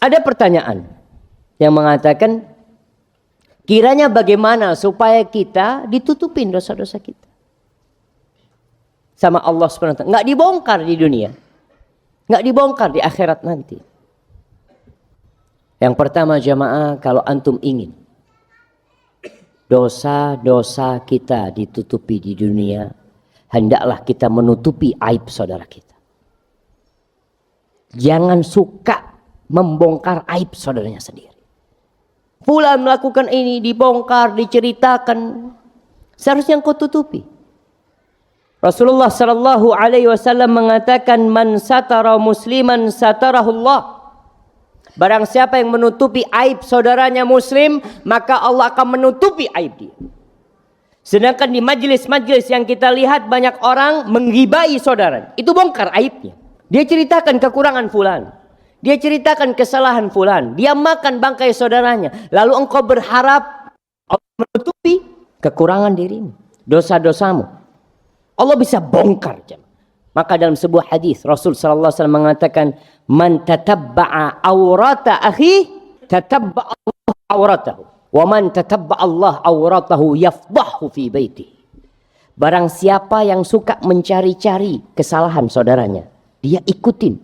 Ada pertanyaan yang mengatakan, kiranya bagaimana supaya kita ditutupin dosa-dosa kita sama Allah SWT, nggak dibongkar di dunia, nggak dibongkar di akhirat nanti. Yang pertama jamaah, kalau antum ingin dosa-dosa kita ditutupi di dunia, hendaklah kita menutupi aib saudara kita. Jangan suka membongkar aib saudaranya sendiri. Fulan melakukan ini, dibongkar, diceritakan, seharusnya engkau tutupi. Rasulullah sallallahu alaihi wasallam mengatakan, man satara musliman satarahullah. Barang siapa yang menutupi aib saudaranya muslim, maka Allah akan menutupi aib dia. Sedangkan di majelis-majelis yang kita lihat, banyak orang menggibai saudara, itu bongkar aibnya. Dia ceritakan kekurangan fulan, dia ceritakan kesalahan fulan, dia makan bangkai saudaranya, lalu engkau berharap Allah menutupi kekurangan dirimu, dosa-dosamu. Allah bisa bongkar. Maka dalam sebuah hadis Rasul sallallahu alaihi wasallam mengatakan, man tatabba'a awrata akhi tatabba'a Allah awratahu, wa man tatabba'a Allah awratahu yafdahu fi baitihi. Barang siapa yang suka mencari-cari kesalahan saudaranya, dia ikutin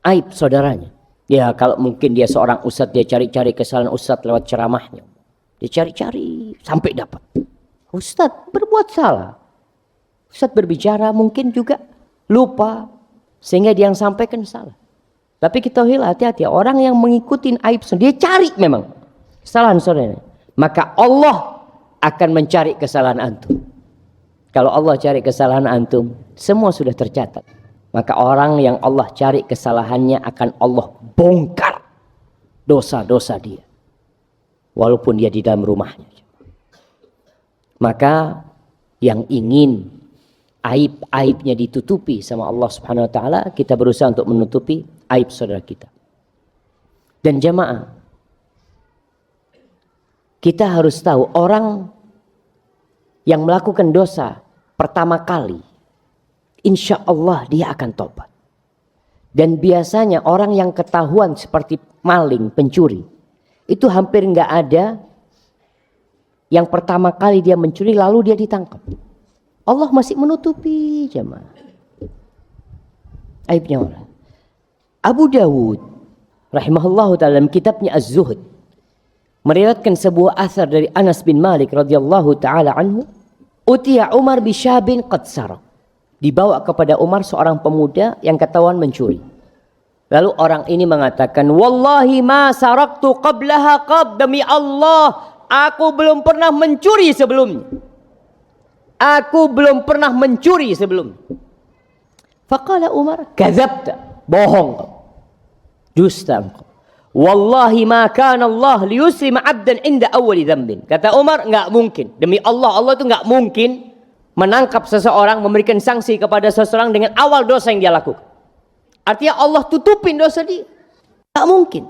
aib saudaranya. Ya, kalau mungkin dia seorang ustadz, dia cari-cari kesalahan ustadz lewat ceramahnya. Dia cari-cari sampai dapat. Ustadz berbuat salah. Ustadz berbicara mungkin juga lupa, sehingga dia yang sampaikan salah. Tapi kita hati-hati, orang yang mengikuti aib dia cari memang kesalahan saudaranya, maka Allah akan mencari kesalahan antum. Kalau Allah cari kesalahan antum, semua sudah tercatat. Maka orang yang Allah cari kesalahannya akan Allah bongkar dosa-dosa dia, walaupun dia di dalam rumahnya. Maka yang ingin aib-aibnya ditutupi sama Allah Subhanahu wa taala, kita berusaha untuk menutupi aib saudara kita. Dan jamaah, kita harus tahu, orang yang melakukan dosa pertama kali, insya Allah dia akan tobat. Dan biasanya orang yang ketahuan seperti maling, pencuri, itu hampir nggak ada yang pertama kali dia mencuri lalu dia ditangkap. Allah masih menutupi jemaah aibnya orang. Abu Dawud rahimahullahu ta'ala dalam kitabnya Az-Zuhd meriwayatkan sebuah asar dari Anas bin Malik radhiyallahu ta'ala anhu, utiya Umar bisyabin qad saraq. Dibawa kepada Umar seorang pemuda yang ketahuan mencuri. Lalu orang ini mengatakan, wallahi ma saraktu qablaha qab, demi Allah aku belum pernah mencuri sebelumnya. Aku belum pernah mencuri sebelumnya. Faqala Umar, kadzabta, bohong kau, dusta engkau. Wallahi ma kana Allah liyuslima 'abdan inda awwali dzambin. Kata Umar, enggak mungkin. Demi Allah, Allah itu enggak mungkin menangkap seseorang, memberikan sanksi kepada seseorang dengan awal dosa yang dia lakukan. Artinya Allah tutupin dosa dia. Tak mungkin.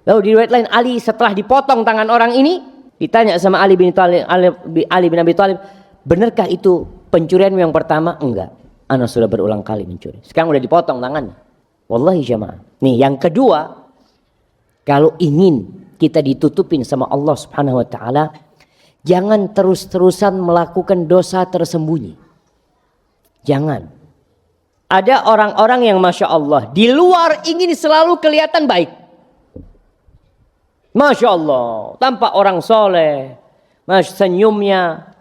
Lalu di riwayat lain, Ali setelah dipotong tangan orang ini, ditanya sama Ali bin Abi Thalib, benarkah itu pencurian yang pertama? Enggak. Ana sudah berulang kali mencuri. Sekarang udah dipotong tangannya. Wallahi jamaah. Nih yang kedua, kalau ingin kita ditutupin sama Allah Subhanahu wa taala, jangan terus-terusan melakukan dosa tersembunyi. Jangan. Ada orang-orang yang Masya Allah, di luar ingin selalu kelihatan baik. Masya Allah, tampak orang soleh, senyumnya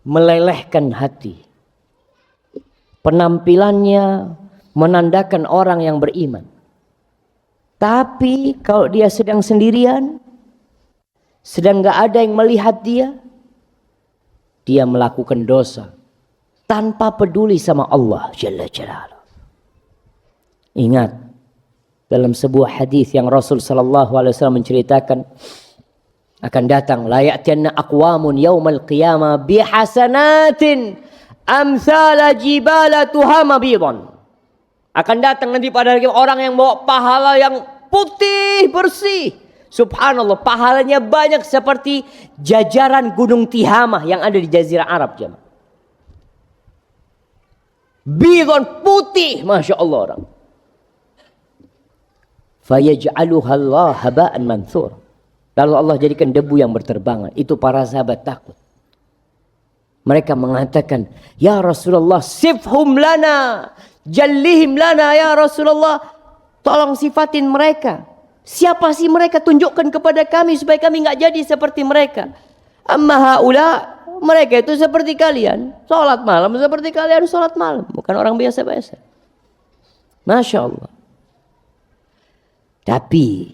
melelehkan hati. Penampilannya menandakan orang yang beriman. Tapi kalau dia sedang sendirian, sedang gak ada yang melihat dia, dia melakukan dosa tanpa peduli sama Allah Jalla Jalaluh. Ingat, dalam sebuah hadis yang Rasul sallallahu alaihi wasallam menceritakan, akan datang la ya'tiyanna aqwamun yaumal qiyamah bihasanatin amsala jibala tuhama bidan. Akan datang nanti pada hari orang yang bawa pahala yang putih bersih. Subhanallah, pahalanya banyak seperti jajaran gunung Tihamah yang ada di Jazirah Arab jemaah. Bidon putih, Masya Allah orang. fayaj'aluha Allah haba'an manthur. Lalu Allah jadikan debu yang berterbangan. Itu para sahabat takut. Mereka mengatakan, ya Rasulullah, sifhum lana, jallihim lana ya Rasulullah. Tolong sifatin mereka. Siapa sih mereka? Tunjukkan kepada kami supaya kami nggak jadi seperti mereka. Amma haula, mereka itu seperti kalian. Salat malam seperti kalian salat malam. Bukan orang biasa-biasa. Masya Allah. Tapi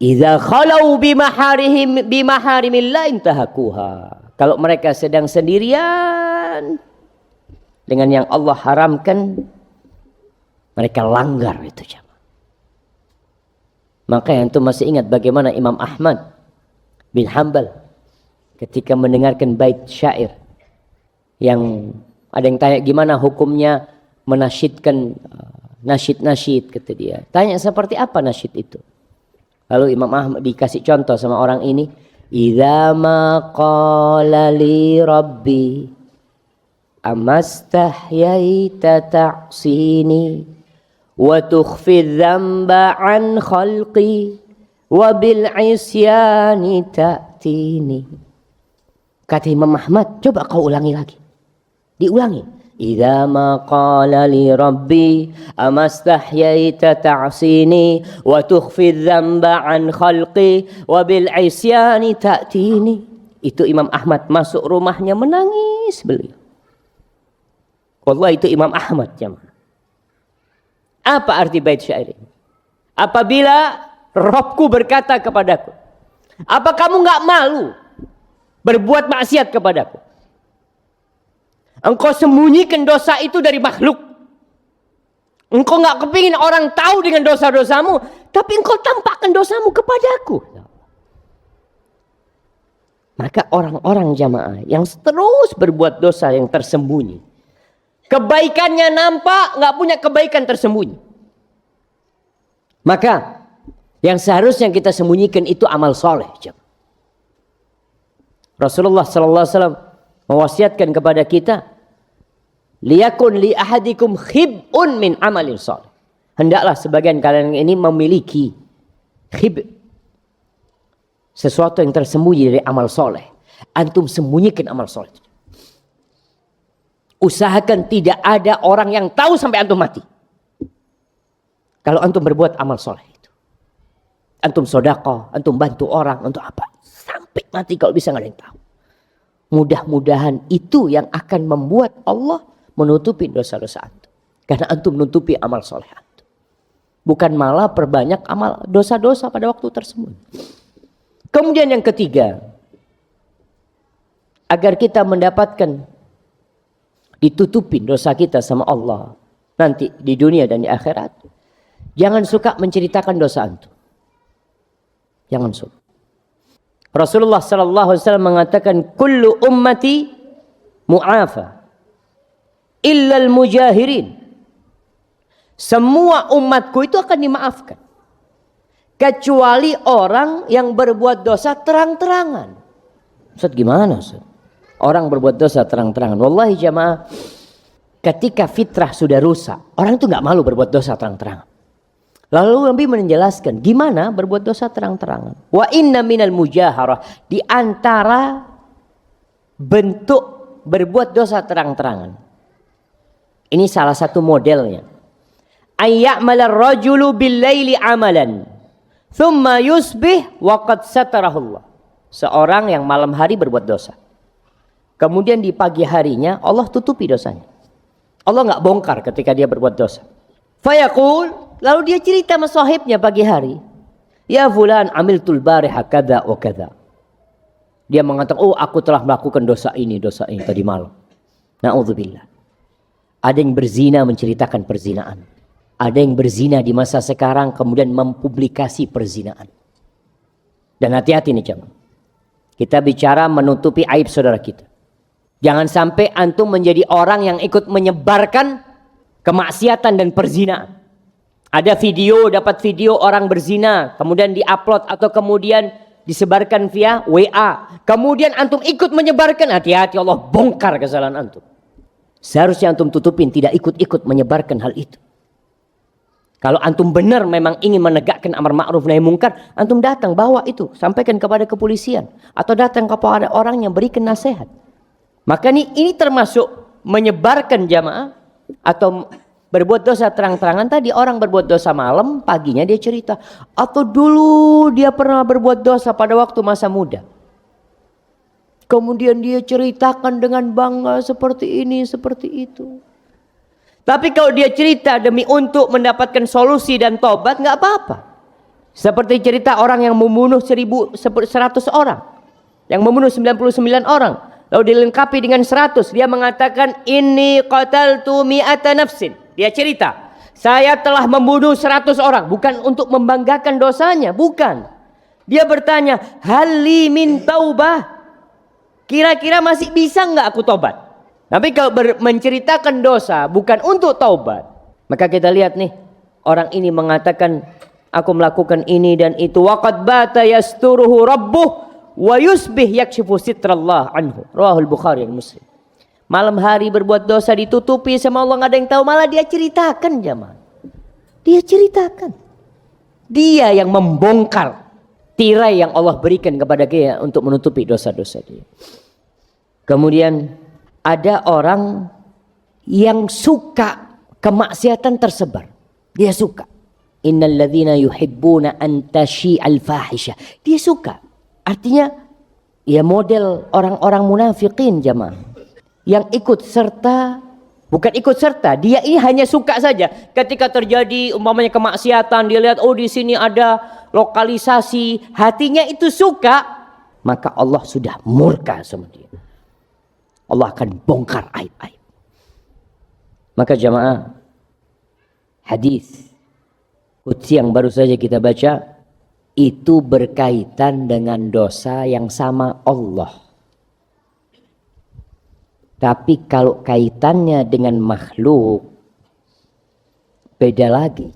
idza khalau bimaharimillah intahakuha. Kalau mereka sedang sendirian dengan yang Allah haramkan, mereka langgar itu jemaah. Maka yang itu masih ingat bagaimana Imam Ahmad bin Hanbal ketika mendengarkan bait syair yang ada yang tanya gimana hukumnya menasyidkan nasyid-nasyid, kata dia. Tanya seperti apa nasyid itu. Lalu Imam Ahmad dikasih contoh sama orang ini. Idza ma qala li rabbi amastahyaita ta'sini wa tukhfi dzamba an khalqi wa bil isyani ta'tini. Kata Imam Ahmad, coba kau ulangi lagi. Diulangi. Idza ma qala li rabbi amastahyaita ta'sini wa tukhfi dzamba an khalqi wa bil isyani ta'tini. Itu Imam Ahmad masuk rumahnya menangis beliau. Wallahi itu Imam Ahmad jemaah. Apa arti bait syair ini? Apabila Rabbku berkata kepadaku, apa kamu enggak malu berbuat maksiat kepadaku? Engkau sembunyikan dosa itu dari makhluk. Engkau enggak kepingin orang tahu dengan dosa-dosamu, tapi engkau tampakkan dosamu kepadaku. Maka orang-orang jamaah yang terus berbuat dosa yang tersembunyi, kebaikannya nampak, nggak punya kebaikan tersembunyi. Maka yang seharusnya kita sembunyikan itu amal soleh. Rasulullah SAW mewasiatkan kepada kita, liyakun li ahadikum khib'un min amalin soleh. Hendaklah sebagian kalian ini memiliki khib', sesuatu yang tersembunyi dari amal soleh. Antum sembunyikan amal soleh. Usahakan tidak ada orang yang tahu sampai antum mati. Kalau antum berbuat amal soleh itu, antum sedekah, antum bantu orang, untuk apa? Sampai mati kalau bisa nggak ada yang tahu. Mudah-mudahan itu yang akan membuat Allah menutupi dosa-dosa antum. Karena antum menutupi amal soleh antum. Bukan malah perbanyak amal dosa-dosa pada waktu tersembunyi. Kemudian yang ketiga, agar kita mendapatkan ditutupin dosa kita sama Allah nanti di dunia dan di akhirat, jangan suka menceritakan dosa antum. Jangan suka. Rasulullah sallallahu alaihi wasallam mengatakan, kullu ummati mu'afa illa al-mujahirin. Semua umatku itu akan dimaafkan kecuali orang yang berbuat dosa terang-terangan. Ustaz, gimana Ustaz? Orang berbuat dosa terang-terangan. Wallahi jamaah, ketika fitrah sudah rusak, orang itu nggak malu berbuat dosa terang-terangan. Lalu Nabi menjelaskan gimana berbuat dosa terang-terangan. Wa inna minal mujaharah, di antara bentuk berbuat dosa terang-terangan. Ini salah satu modelnya. Ayya'malar rajulu bil-laili amalan, thumma yusbih wa qad satarahullah. Seorang yang malam hari berbuat dosa, kemudian di pagi harinya Allah tutupi dosanya. Allah nggak bongkar ketika dia berbuat dosa. Fayaqul, lalu dia cerita sama sahibnya pagi hari, ya fulan amiltul bariha kada wa kada. Dia mengatakan, oh aku telah melakukan dosa ini tadi malam. Na'udzubillah. Ada yang berzina menceritakan perzinaan. Ada yang berzina di masa sekarang kemudian mempublikasi perzinaan. Dan hati-hati nih jemaah. Kita bicara menutupi aib saudara kita. Jangan sampai antum menjadi orang yang ikut menyebarkan kemaksiatan dan perzinaan. Ada video, dapat video orang berzina, kemudian diupload atau kemudian disebarkan via WA. Kemudian antum ikut menyebarkan, hati-hati Allah bongkar kesalahan antum. Seharusnya antum tutupin, tidak ikut-ikut menyebarkan hal itu. Kalau antum benar memang ingin menegakkan amar ma'ruf nahi mungkar, antum datang bawa itu, sampaikan kepada kepolisian atau datang kepada orang yang berikan nasihat. Maka ini termasuk menyebarkan jamaah atau berbuat dosa terang-terangan. Tadi orang berbuat dosa malam, paginya dia cerita, atau dulu dia pernah berbuat dosa pada waktu masa muda. Kemudian dia ceritakan dengan bangga seperti ini, seperti itu. Tapi kalau dia cerita demi untuk mendapatkan solusi dan tobat, nggak apa-apa. Seperti cerita orang yang membunuh 100 orang, yang membunuh 99 orang, lalu dilengkapi dengan 100. Dia mengatakan, inni qataltu mi'ata nafsin. Dia cerita, saya telah membunuh 100 orang. Bukan untuk membanggakan dosanya, bukan. Dia bertanya, hali min taubah. Kira-kira masih bisa nggak aku tobat? Tapi kalau menceritakan dosa bukan untuk taubat, maka kita lihat nih, orang ini mengatakan, aku melakukan ini dan itu. Waqad bata yasturuhu rabbuh wa yusbih yakshifu sitrallah anhu. Rawahul Bukhari dan Muslim. Malam hari berbuat dosa ditutupi sama Allah, nggak ada yang tahu, malah dia ceritakan jamaah. Dia ceritakan. Dia yang membongkar tirai yang Allah berikan kepada dia untuk menutupi dosa-dosa dia. Kemudian ada orang yang suka kemaksiatan tersebar. Dia suka. Innal ladzina yuhibbuna an tashi'al fahisha. Dia suka. Artinya ya model orang-orang munafikin jamaah. Yang ikut serta, bukan ikut serta, dia ini hanya suka saja. Ketika terjadi umpamanya kemaksiatan, dia lihat oh di sini ada lokalisasi, hatinya itu suka, maka Allah sudah murka sama dia. Allah akan bongkar aib-aib. Maka jamaah, hadis qudsi yang baru saja kita baca itu berkaitan dengan dosa yang sama Allah. Tapi kalau kaitannya dengan makhluk beda lagi.